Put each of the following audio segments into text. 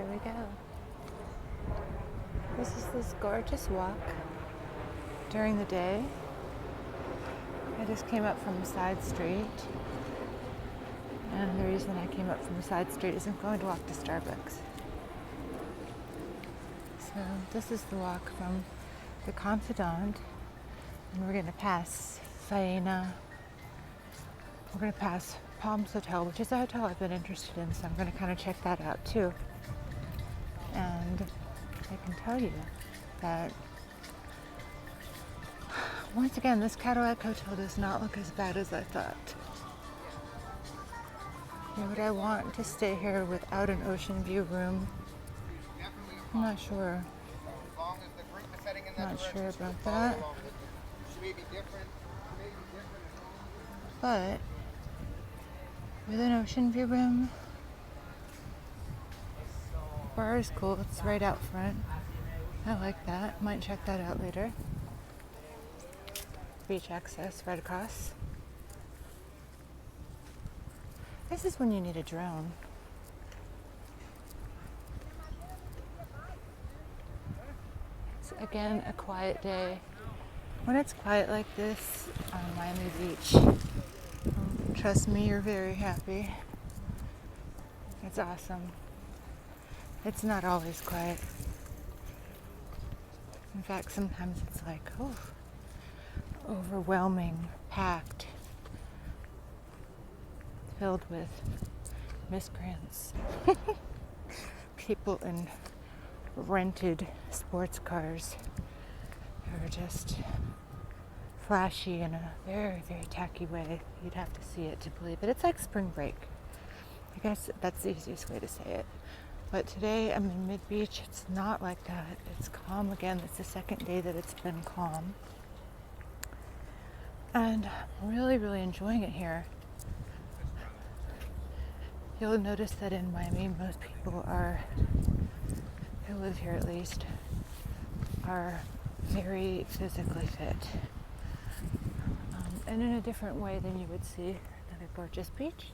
here we go. This is this gorgeous walk during the day. I just came up from a side street, and the reason I came up from a side street is I'm going to walk to Starbucks. So this is the walk from the Confidante, and we're going to pass Faena. We're going to pass Palms Hotel, which is a hotel I've been interested in, so I'm going to kind of check that out too. And I can tell you that once again, this Kerouac Hotel does not look as bad as I thought. Would I want to stay here without an ocean view room? I'm not sure. Not sure about that. But with an ocean view room, bar is cool. It's right out front. I like that. Might check that out later. Beach access right across. This is when you need a drone. It's again a quiet day. When it's quiet like this on Miami Beach, trust me, you're very happy. It's awesome. It's not always quiet. In fact, sometimes it's like, overwhelming, packed, filled with miscreants. People in rented sports cars who are just flashy in a very, very tacky way. You'd have to see it to believe it. It's like spring break. I guess that's the easiest way to say it. But today I'm in mid-beach. It's not like that. It's calm again. It's the second day that it's been calm. And I'm really, really enjoying it here. You'll notice that in Miami, most people who live here at least, are very physically fit. And in a different way than you would see another gorgeous beach.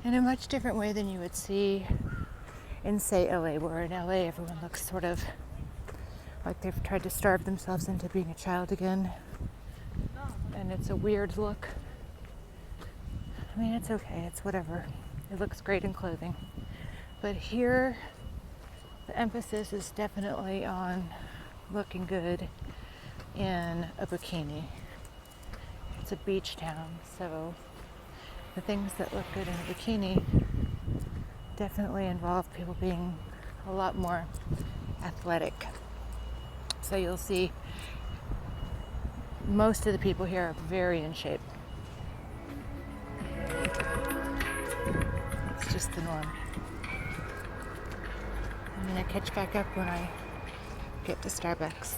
In a much different way than you would see in, say, LA, where in LA everyone looks sort of like they've tried to starve themselves into being a child again. And it's a weird look. I mean, it's okay, it's whatever. It looks great in clothing. But here, the emphasis is definitely on looking good in a bikini. It's a beach town, so the things that look good in a bikini definitely involve people being a lot more athletic. So you'll see most of the people here are very in shape. It's just the norm. I'm gonna catch back up when I get to Starbucks.